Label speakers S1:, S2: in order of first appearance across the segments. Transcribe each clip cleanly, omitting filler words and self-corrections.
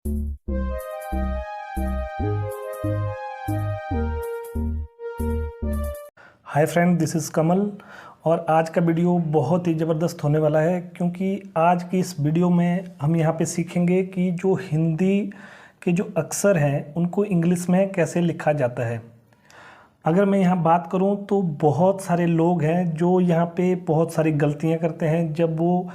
S1: Hi friend, this is कमल। और आज का वीडियो बहुत ही ज़बरदस्त होने वाला है, क्योंकि आज की इस वीडियो में हम यहाँ पे सीखेंगे कि जो हिंदी के जो अक्षर हैं उनको इंग्लिश में कैसे लिखा जाता है। अगर मैं यहाँ बात करूँ तो बहुत सारे लोग हैं जो यहाँ पे बहुत सारी गलतियाँ करते हैं जब वो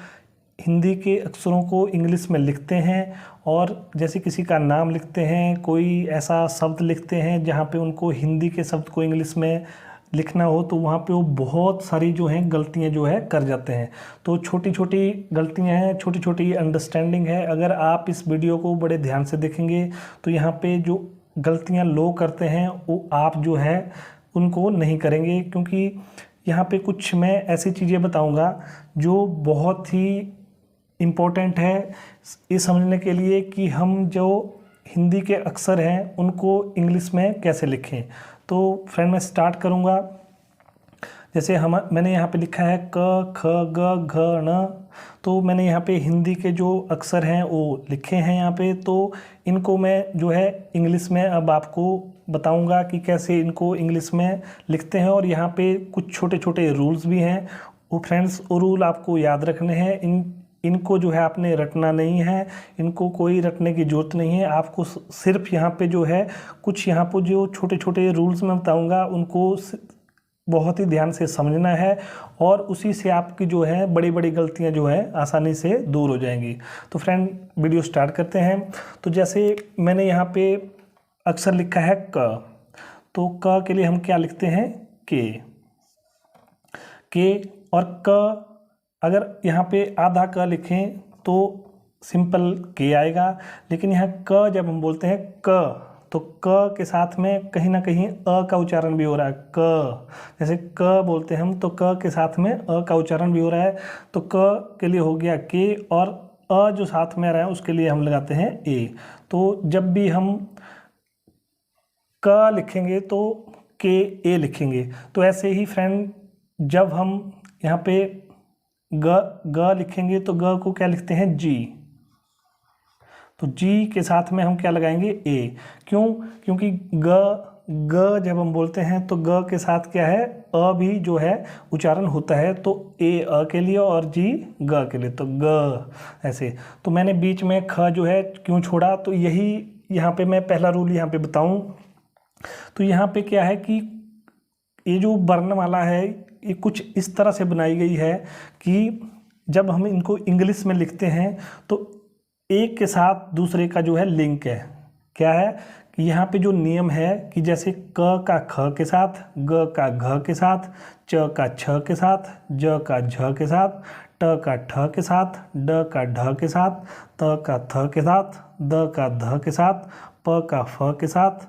S1: हिंदी के अक्षरों को इंग्लिश में लिखते हैं। और जैसे किसी का नाम लिखते हैं, कोई ऐसा शब्द लिखते हैं जहाँ पे उनको हिंदी के शब्द को इंग्लिश में लिखना हो, तो वहाँ पे वो बहुत सारी जो हैं गलतियाँ जो है कर जाते हैं। तो छोटी छोटी गलतियाँ हैं, छोटी छोटी अंडरस्टैंडिंग है। अगर आप इस वीडियो को बड़े ध्यान से देखेंगे तो यहाँ पे जो गलतियाँ लोग करते हैं वो आप जो है उनको नहीं करेंगे, क्योंकि यहाँ पे कुछ मैं ऐसी चीज़ें बताऊँगा जो बहुत ही इम्पोर्टेंट है ये समझने के लिए कि हम जो हिंदी के अक्षर हैं उनको इंग्लिश में कैसे लिखें। तो फ्रेंड मैं स्टार्ट करूँगा। जैसे मैंने यहाँ पे लिखा है क ख ग घ ण, तो मैंने यहाँ पे हिंदी के जो अक्षर हैं वो लिखे हैं यहाँ पे। तो इनको मैं जो है इंग्लिश में अब आपको बताऊँगा कि कैसे इनको इंग्लिश में लिखते हैं। और यहाँ पे कुछ छोटे छोटे रूल्स भी हैं, वो फ्रेंड्स वो रूल आपको याद रखने हैं। इनको जो है आपने रटना नहीं है, इनको कोई रटने की ज़रूरत नहीं है। आपको सिर्फ यहाँ पे जो है कुछ यहाँ पर जो छोटे छोटे रूल्स मैं बताऊँगा उनको बहुत ही ध्यान से समझना है, और उसी से आपकी जो है बड़ी बड़ी गलतियाँ जो है आसानी से दूर हो जाएंगी। तो फ्रेंड वीडियो स्टार्ट करते हैं। तो जैसे मैंने यहाँ पे अक्षर लिखा है क, तो क के लिए हम क्या लिखते हैं के। और क अगर यहाँ पे आधा क लिखें तो सिंपल के आएगा, लेकिन यहाँ क जब हम बोलते हैं क, तो क के साथ में कहीं ना कहीं अ का उच्चारण भी हो रहा है। क जैसे क बोलते हैं हम, तो क के साथ में अ का उच्चारण भी हो रहा है। तो क के लिए हो गया के, और अ जो साथ में आ रहा है उसके लिए हम लगाते हैं ए। तो जब भी हम क लिखेंगे तो के ए लिखेंगे। तो ऐसे ही फ्रेंड जब हम यहाँ पे ग लिखेंगे तो ग को क्या लिखते हैं जी। तो जी के साथ में हम क्या लगाएंगे ए। क्यों? क्योंकि ग जब हम बोलते हैं तो ग के साथ क्या है अ भी जो है उच्चारण होता है। तो ए अ के लिए और जी ग के लिए, तो ग ऐसे। तो मैंने बीच में ख जो है क्यों छोड़ा, तो यही यहाँ पे मैं पहला रूल यहाँ पे बताऊँ। तो यहाँ पे क्या है कि ये जो वर्णमाला है ये कुछ इस तरह से बनाई गई है कि जब हम इनको इंग्लिश में लिखते हैं तो एक के साथ दूसरे का जो है लिंक है। क्या है कि यहाँ पे जो नियम है कि जैसे क का ख के साथ, ग का घ के साथ, च का छ के साथ, ज का झ के साथ, ट का ठ के साथ, ड का ढ के साथ, त का थ के साथ, द का ध के साथ, प का फ के साथ,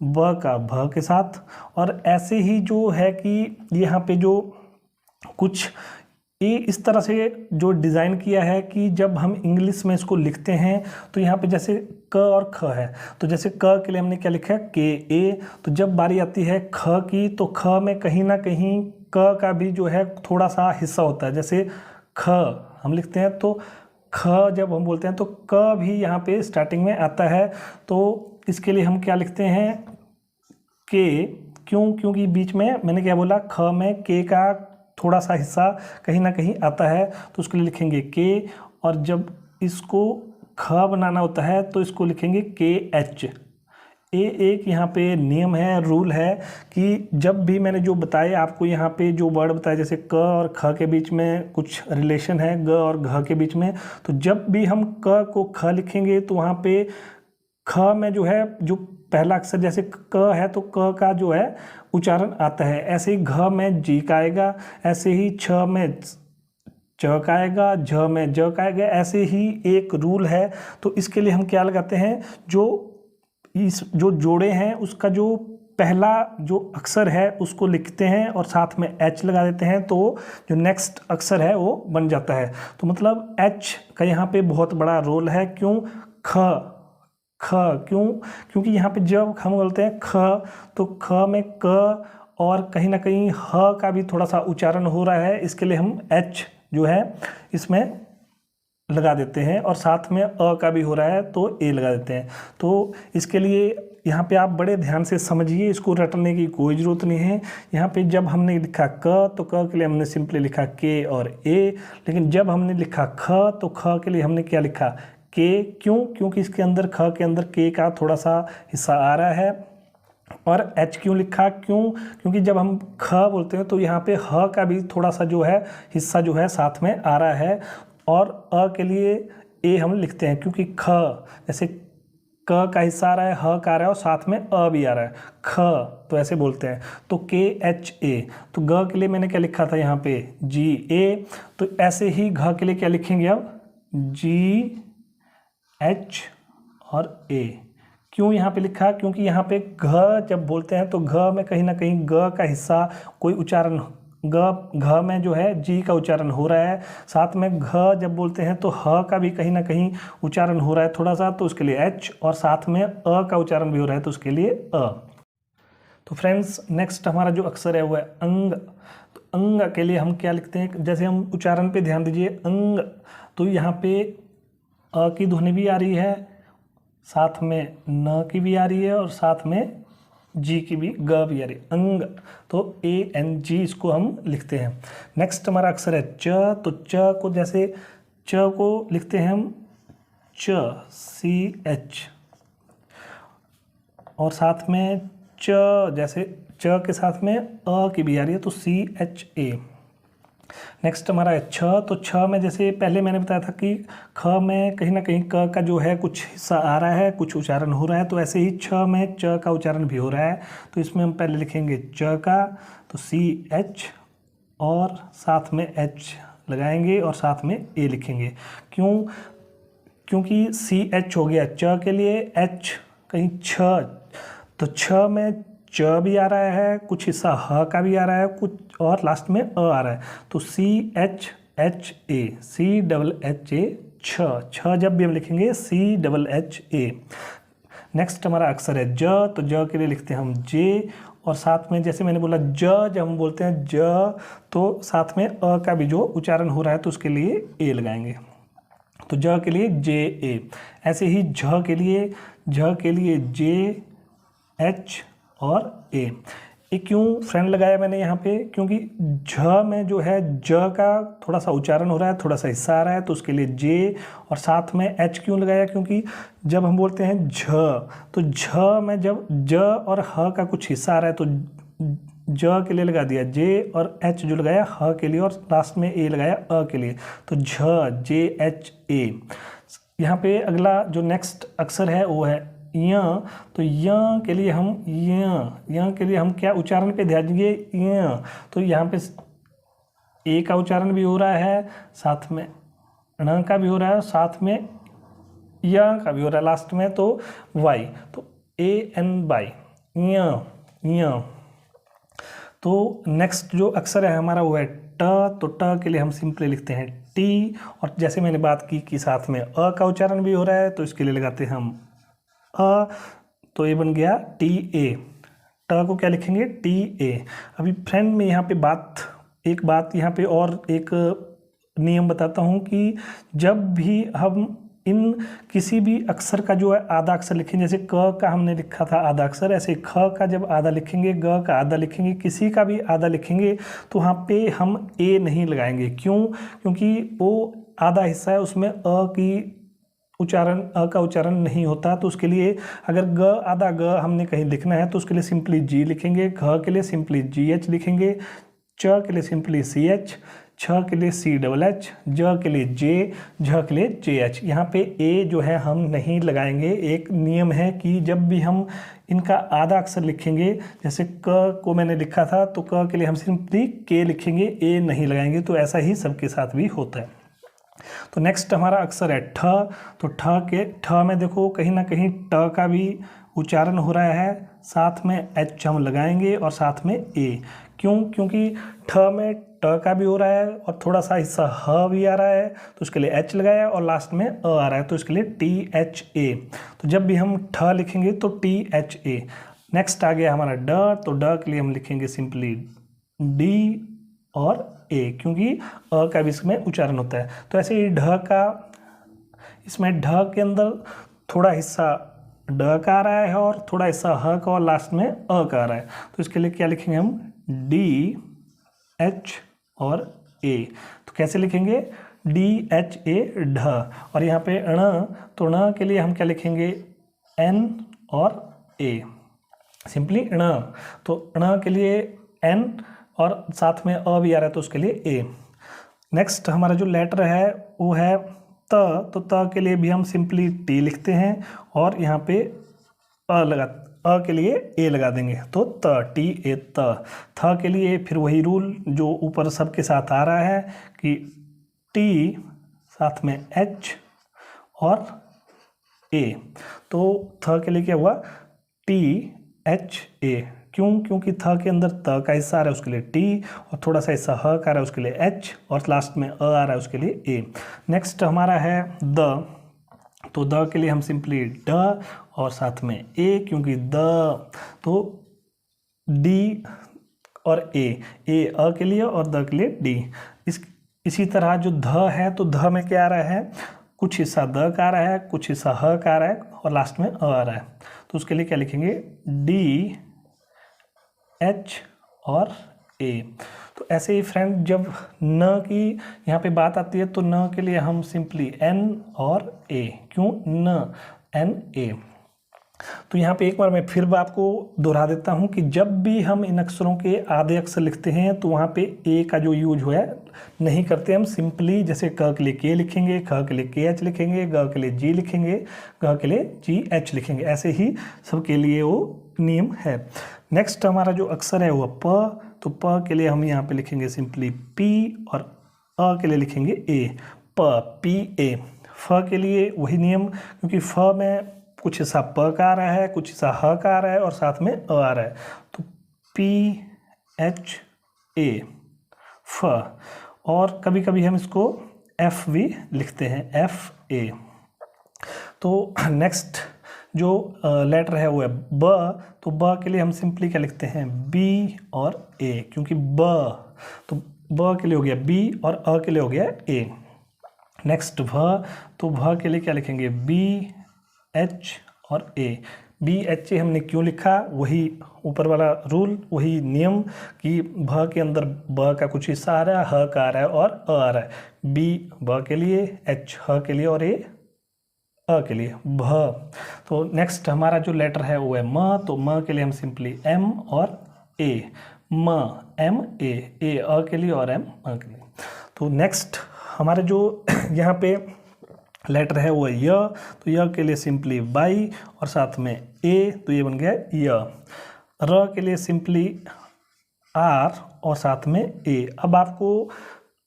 S1: ब का भ के साथ। और ऐसे ही जो है कि यहाँ पे जो कुछ ये इस तरह से जो डिज़ाइन किया है कि जब हम इंग्लिश में इसको लिखते हैं तो यहाँ पे जैसे क और ख है, तो जैसे क के लिए हमने क्या लिखा है के ए। तो जब बारी आती है ख की, तो ख में कहीं ना कहीं क का भी जो है थोड़ा सा हिस्सा होता है। जैसे ख हम लिखते हैं तो ख जब हम बोलते हैं तो क भी यहाँ पे स्टार्टिंग में आता है। तो इसके लिए हम क्या लिखते हैं के। क्यों? क्योंकि बीच में मैंने क्या बोला, ख में के का थोड़ा सा हिस्सा कहीं ना कहीं आता है, तो उसके लिए लिखेंगे के। और जब इसको ख बनाना होता है तो इसको लिखेंगे के एच। एक यहाँ पे नियम है, रूल है कि जब भी मैंने जो बताए आपको यहाँ पे जो वर्ड बताए, जैसे क और ख के बीच में कुछ रिलेशन है, ग और घ के बीच में, तो जब भी हम क को ख लिखेंगे तो वहाँ पे ख में जो है जो पहला अक्षर जैसे क है तो क का जो है उच्चारण आता है। ऐसे ही घ में जी का आएगा, ऐसे ही छ में च का आएगा, झ में ज का आएगा। ऐसे ही एक रूल है। तो इसके लिए हम क्या लगाते हैं, जो जोड़े हैं उसका जो पहला जो अक्षर है उसको लिखते हैं और साथ में एच लगा देते हैं, तो जो नेक्स्ट अक्षर है वो बन जाता है। तो मतलब एच का यहाँ पे बहुत बड़ा रोल है। क्यों? ख क्यों? क्योंकि यहाँ पे जब हम बोलते हैं ख, तो ख में क और कहीं ना कहीं ह का भी थोड़ा सा उच्चारण हो रहा है। इसके लिए हम एच जो है इसमें लगा देते हैं और साथ में अ का भी हो रहा है तो ए लगा देते हैं। तो इसके लिए यहाँ पे आप बड़े ध्यान से समझिए, इसको रटने की कोई ज़रूरत नहीं है। यहाँ पे जब हमने लिखा क तो क के लिए हमने सिंपली लिखा के और ए, लेकिन जब हमने लिखा ख तो ख के लिए हमने क्या लिखा के। क्यों? क्योंकि इसके अंदर ख के अंदर के का थोड़ा सा हिस्सा आ रहा है। और एच क्यों लिखा? क्यों? क्योंकि जब हम ख बोलते हैं तो यहाँ पे ह का भी थोड़ा सा जो है हिस्सा जो है साथ में आ रहा है। और अ के लिए ए हम लिखते हैं क्योंकि ख जैसे क का हिस्सा आ रहा है, ह का आ रहा है और साथ में अ भी आ रहा है, ख, तो ऐसे बोलते हैं। तो के एच ए, तो ग के लिए मैंने क्या लिखा था यहाँ पे जी ए, तो ऐसे ही घ के लिए क्या लिखेंगे अब जी एच और ए। क्यों यहाँ पे लिखा? क्योंकि यहाँ पे घ जब बोलते हैं तो घ में कहीं ना कहीं ग का हिस्सा कोई उच्चारण, घ में जो है जी का उच्चारण हो रहा है, साथ में घ जब बोलते हैं तो ह का भी कहीं ना कहीं उच्चारण हो रहा है थोड़ा सा, तो उसके लिए एच, और साथ में अ का उच्चारण भी हो रहा है तो उसके लिए अ। तो फ्रेंड्स नेक्स्ट हमारा जो अक्षर है वो है अंग। तो अंग के लिए हम क्या लिखते हैं? जैसे हम उच्चारण पे ध्यान दीजिए, अंग, तो यहाँ पे अ की ध्वनि भी आ रही है, साथ में न की भी आ रही है और साथ में जी की भी, ग भी आ रही है, अंग। तो ए एन जी इसको हम लिखते हैं। नेक्स्ट हमारा अक्षर है च। तो च को जैसे च को लिखते हैं हम च, सी एच, और साथ में च, जैसे च के साथ में अ की भी आ रही है तो सी एच ए। नेक्स्ट हमारा है छ। तो छ में जैसे पहले मैंने बताया था कि ख में कहीं ना कहीं क का जो है कुछ हिस्सा आ रहा है, कुछ उच्चारण हो रहा है, तो ऐसे ही छ में च का उच्चारण भी हो रहा है। तो इसमें हम पहले लिखेंगे च का, तो सी एच और साथ में एच लगाएंगे और साथ में ए लिखेंगे। क्यों? क्योंकि सी एच हो गया च के लिए, एच कहीं छ, तो छ में च भी आ रहा है, कुछ हिस्सा ह का भी आ रहा है, कुछ और लास्ट में अ आ रहा है, तो C H H A, C double H A, छ, छ जब भी हम लिखेंगे C double H A. Next हमारा अक्षर है ज। तो ज के लिए लिखते हैं हम जे, और साथ में जैसे मैंने बोला ज जब हम बोलते हैं ज, तो साथ में अ का भी जो उच्चारण हो रहा है तो उसके लिए ए लगाएंगे, तो ज के लिए जे ए। ऐसे ही झ के लिए जे एच और ए। क्यों फ्रेंड लगाया मैंने यहाँ पे? क्योंकि झ में जो है ज का थोड़ा सा उच्चारण हो रहा है, थोड़ा सा हिस्सा आ रहा है, तो उसके लिए जे, और साथ में एच क्यों लगाया? क्योंकि जब हम बोलते हैं झ, तो झ में जब ज और ह का कुछ हिस्सा आ रहा है तो ज के लिए लगा दिया जे, और एच जो लगाया ह के लिए, और लास्ट में ए लगाया अ के लिए, तो झ, जे एच ए। यहाँ पे अगला जो नेक्स्ट अक्षर है वो है य। तो य के लिए हम य के लिए हम क्या उच्चारण पे ध्यान दीजिए, य, तो यहाँ पे ए का उच्चारण भी हो रहा है, साथ में ण का भी हो रहा है, साथ में य का भी हो रहा है लास्ट में, तो वाई, तो ए एन वाई, य। तो नेक्स्ट जो अक्षर है हमारा वो है ट। तो ट के लिए हम सिंपली लिखते हैं टी, और जैसे मैंने बात की कि साथ में अ का उच्चारण भी हो रहा है तो इसके लिए लगाते हैं हम अ, तो ये बन गया टी ए। ट को क्या लिखेंगे? T A. अभी फ्रेंड में यहाँ पे एक बात यहाँ पे और एक नियम बताता हूँ कि जब भी हम इन किसी भी अक्षर का जो है आधा अक्षर लिखेंगे, जैसे क का हमने लिखा था आधा अक्षर, ऐसे ख का जब आधा लिखेंगे, ग का आधा लिखेंगे, किसी का भी आधा लिखेंगे, तो वहाँ पे हम ए नहीं लगाएंगे। क्यों? क्योंकि वो आधा हिस्सा है, उसमें अ का उच्चारण नहीं होता, तो उसके लिए अगर आधा ग हमने कहीं लिखना है तो उसके लिए सिंपली जी लिखेंगे, घ के लिए सिंपली जी एच लिखेंगे, च के लिए सिंपली सी एच, छ के लिए सी डबल एच, ज के लिए जे, झ के लिए जे एच। यहाँ पे ए जो है हम नहीं लगाएंगे। एक नियम है कि जब भी हम इनका आधा अक्षर लिखेंगे, जैसे क को मैंने लिखा था तो क के लिए हम सिंपली के लिखेंगे, ए नहीं लगाएंगे, तो ऐसा ही सबके साथ भी होता है। तो नेक्स्ट हमारा अक्षर है ठ। तो ठ में देखो कहीं ना कहीं ट का भी उच्चारण हो रहा है, साथ में एच हम लगाएंगे और साथ में ए। क्यों? क्योंकि ठ में ट का भी हो रहा है और थोड़ा सा हिस्सा ह भी आ रहा है, तो उसके लिए एच लगाया, और लास्ट में अ आ रहा है तो इसके लिए टी एच ए। तो जब भी हम ठ लिखेंगे तो टी एच ए। नेक्स्ट आ गया हमारा ड। तो ड के लिए हम लिखेंगे सिंपली डी और ए, क्योंकि अ का भी इसमें उच्चारण होता है। तो ऐसे ही ढ का इसमें ढ के अंदर थोड़ा हिस्सा ड का आ रहा है और थोड़ा हिस्सा ह का और लास्ट में अ का आ रहा है। तो इसके लिए क्या लिखेंगे हम, डी एच और ए। तो कैसे लिखेंगे, डी एच ए ढ। और यहाँ पे ण, तो ण के लिए हम क्या लिखेंगे, एन और ए, सिंपली ण। तो ण के लिए एन और साथ में अ भी आ रहा है तो उसके लिए ए। नेक्स्ट हमारा जो लेटर है वो है त। तो त के लिए भी हम सिंपली टी लिखते हैं और यहाँ पे अ के लिए ए लगा देंगे तो त, टी ए त। थ के लिए फिर वही रूल जो ऊपर सबके साथ आ रहा है कि टी साथ में एच और ए। तो थ के लिए क्या हुआ, टी एच ए। क्यों, क्योंकि थ के अंदर त का हिस्सा आ रहा है उसके लिए टी और थोड़ा सा हिस्सा ह का आ रहा है उसके लिए एच और लास्ट में अ आ रहा है उसके लिए ए। नेक्स्ट हमारा है द। तो द के लिए हम सिंपली ड और साथ में ए, क्योंकि द, तो डी और ए अ के लिए और द के लिए डी। इसी तरह जो ध है तो ध में क्या आ रहा है, कुछ हिस्सा द का आ रहा है, कुछ हिस्सा ह का आ रहा है और लास्ट में अ आ रहा है। तो उसके लिए क्या लिखेंगे, डी एच और ए। तो ऐसे ही फ्रेंड जब न की यहाँ पे बात आती है तो न के लिए हम सिंपली एन और ए। क्यों, न, एन ए। तो यहाँ पे एक बार मैं फिर आपको दोहरा देता हूँ कि जब भी हम इन अक्षरों के आधे अक्षर लिखते हैं तो वहाँ पे ए का जो यूज है नहीं करते, हम सिंपली जैसे क के लिए के लिखेंगे, ख के लिए के एच लिखेंगे, ग के लिए जी लिखेंगे, ग के लिए जी एच लिखेंगे। ऐसे ही सबके लिए वो नियम है। नेक्स्ट हमारा जो अक्षर है वो प। तो प के लिए हम यहाँ पे लिखेंगे सिंपली पी और अ के लिए लिखेंगे ए, प, पी ए। फ के लिए वही नियम, क्योंकि फ में कुछ हिस्सा प का आ रहा है, कुछ हिस्सा ह का आ रहा है और साथ में अ आ रहा है। तो पी एच ए, फ। और कभी कभी हम इसको एफ भी लिखते हैं, एफ ए। तो नेक्स्ट जो लेटर है वो है ब। तो ब के लिए हम सिंपली क्या लिखते हैं, बी और ए, क्योंकि ब, तो ब के लिए हो गया बी और अ के लिए हो गया ए। नेक्स्ट भ। तो भ के लिए क्या लिखेंगे, बी एच और ए। बी एच ए हमने क्यों लिखा, वही ऊपर वाला रूल, वही नियम कि भ के अंदर ब का कुछ हिस्सा आ रहा है, ह का आ रहा है और अ आ रहा है। बी ब के लिए, एच ह के लिए और ए अ के लिए, भ। तो नेक्स्ट हमारा जो लेटर है वो है म। तो म के लिए हम सिंपली एम और ए, म, एम ए अ के लिए और एम अ के लिए। तो नेक्स्ट हमारे जो यहाँ पे लेटर है वो है य। तो य के लिए सिंपली बाई और साथ में ए, तो ये बन गया य। र के लिए सिंपली आर और साथ में ए। अब आपको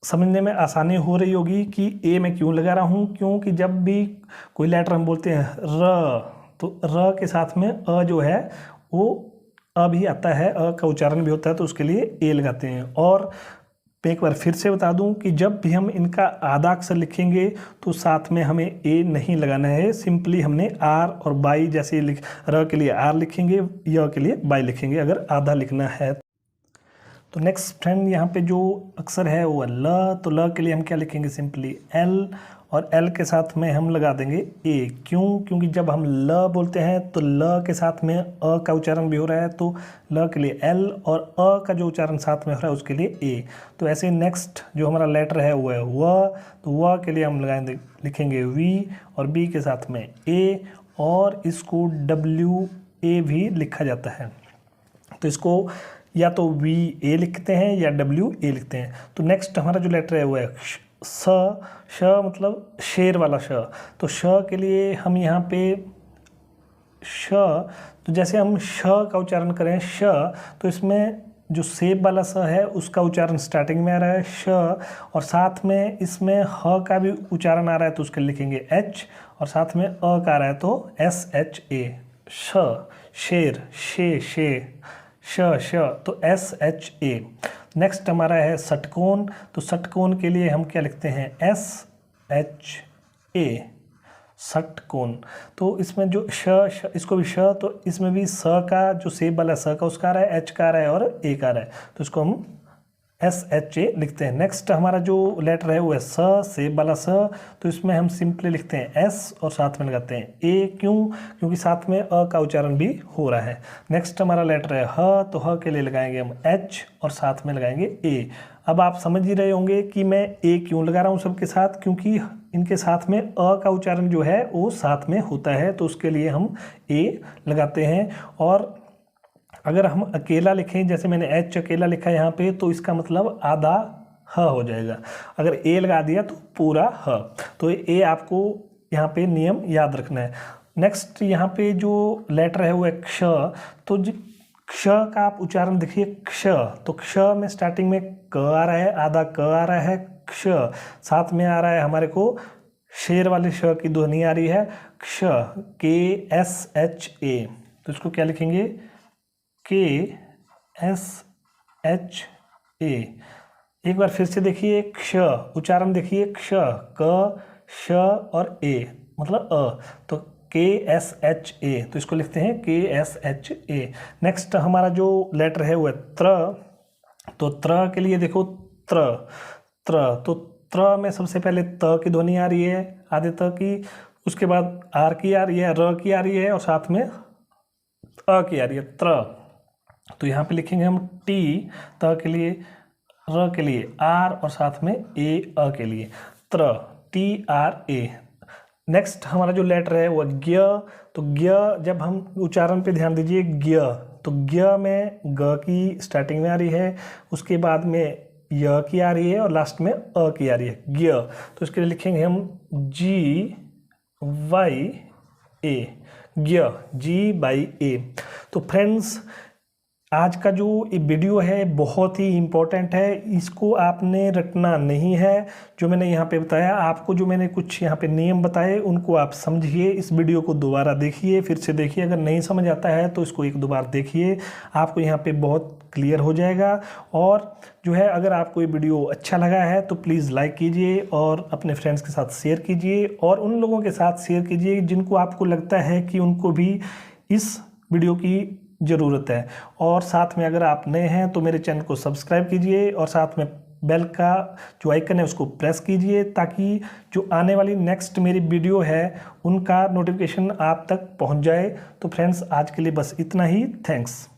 S1: समझने में आसानी हो रही होगी कि ए मैं क्यों लगा रहा हूँ, क्योंकि जब भी कोई लेटर हम बोलते हैं र, तो र के साथ में अ जो है वो अ भी आता है, अ का उच्चारण भी होता है, तो उसके लिए ए लगाते हैं। और एक बार फिर से बता दूं कि जब भी हम इनका आधा अक्षर लिखेंगे तो साथ में हमें ए नहीं लगाना है, सिंपली हमने आर और बाई जैसे र के लिए आर लिखेंगे, य के लिए बाई लिखेंगे अगर आधा लिखना है। तो नेक्स्ट फ्रेंड यहाँ पे जो अक्षर है वो ल। तो ल के लिए हम क्या लिखेंगे, सिंपली एल और एल के साथ में हम लगा देंगे ए। क्यों, क्योंकि जब हम ल बोलते हैं तो ल के साथ में अ का उच्चारण भी हो रहा है, तो ल के लिए एल और अ का जो उच्चारण साथ में हो रहा है उसके लिए ए। तो ऐसे नेक्स्ट जो हमारा लेटर है वो है व। तो व के लिए हम लगाएंगे, लिखेंगे वी और बी के साथ में ए, और इसको डब्ल्यू ए भी लिखा जाता है। तो इसको या तो वी ए लिखते हैं या डब्ल्यू ए लिखते हैं। तो नेक्स्ट हमारा जो लेटर है वो है स। श मतलब शेर वाला श। तो श के लिए हम यहाँ पे श, तो जैसे हम श का उच्चारण करें श, तो इसमें जो सेब वाला स है उसका उच्चारण स्टार्टिंग में आ रहा है श, और साथ में इसमें ह का भी उच्चारण आ रहा है तो उसके लिखेंगे एच, और साथ में अ का आ रहा है तो एस एच ए, श, शेर, शे, श, तो एस एच ए। नेक्स्ट हमारा है षटकोण। तो षटकोण के लिए हम क्या लिखते हैं, एस एच ए, षटकोण। तो इसमें जो श, इसको भी श, तो इसमें भी स का जो सेब वाला स का उसका आ रहा है, एच का आ रहा है और ए का आ रहा है, तो इसको हम SHA लिखते हैं। नेक्स्ट हमारा जो लेटर है वो है स से वाला स, तो इसमें हम सिंपली लिखते हैं S और साथ में लगाते हैं A। क्यों? क्योंकि साथ में अ का उच्चारण भी हो रहा है। नेक्स्ट हमारा लेटर है ह, तो ह के लिए लगाएंगे हम H और साथ में लगाएंगे A। अब आप समझ ही रहे होंगे कि मैं A क्यों लगा रहा हूँ सबके साथ, क्योंकि इनके साथ में अ का उच्चारण जो है वो साथ में होता है, तो उसके लिए हम A लगाते हैं। और अगर हम अकेला लिखें, जैसे मैंने H अकेला लिखा है यहाँ पे, तो इसका मतलब आधा ह हो जाएगा। अगर A लगा दिया तो पूरा ह। तो ये आपको यहाँ पे नियम याद रखना है। नेक्स्ट यहाँ पे जो लेटर है वो है क्ष। तो क्ष का आप उच्चारण देखिए, क्ष, तो क्ष में स्टार्टिंग में क आ रहा है, आधा क आ रहा है, क्ष साथ में आ रहा है हमारे को शेर वाली श की ध्वनि आ रही है, क्ष, KSHA। तो इसको क्या लिखेंगे? KSHA। एक बार फिर से देखिए, क्ष उच्चारण देखिए, क्ष, क, श और ए मतलब अ, तो KSHA, तो इसको लिखते हैं KSHA। नेक्स्ट हमारा जो लेटर है वो है त्र। तो त्र के लिए देखो, त्र त्र, तो त्र में सबसे पहले त की ध्वनि आ रही है, आधे त की, उसके बाद आर की आ रही है, र की आ रही है और साथ में अ की आ रही है, त्र। तो यहाँ पे लिखेंगे हम टी त के लिए, र के लिए आर और साथ में ए अ के लिए, त्र, TRA। नेक्स्ट हमारा जो लेटर है वो ज्ञ। तो ज्ञ जब हम उच्चारण पे ध्यान दीजिए, ज्ञ, तो ज्ञ में ग की स्टार्टिंग में आ रही है, उसके बाद में य की आ रही है और लास्ट में अ की आ रही है, ज्ञ। तो इसके लिए लिखेंगे हम GYA, ज्ञ, GYA। तो फ्रेंड्स, आज का जो ये वीडियो है बहुत ही इम्पोर्टेंट है, इसको आपने रटना नहीं है। जो मैंने यहाँ पे बताया आपको, जो मैंने कुछ यहाँ पे नियम बताए उनको आप समझिए, इस वीडियो को दोबारा देखिए, फिर से देखिए, अगर नहीं समझ आता है तो इसको एक दो बार देखिए, आपको यहाँ पे बहुत क्लियर हो जाएगा। और जो है, अगर आपको ये वीडियो अच्छा लगा है तो प्लीज़ लाइक कीजिए और अपने फ्रेंड्स के साथ शेयर कीजिए, और उन लोगों के साथ शेयर कीजिए जिनको आपको लगता है कि उनको भी इस वीडियो की ज़रूरत है। और साथ में अगर आप नए हैं तो मेरे चैनल को सब्सक्राइब कीजिए और साथ में बेल का जो आइकन है उसको प्रेस कीजिए, ताकि जो आने वाली नेक्स्ट मेरी वीडियो है उनका नोटिफिकेशन आप तक पहुंच जाए। तो फ्रेंड्स, आज के लिए बस इतना ही। थैंक्स।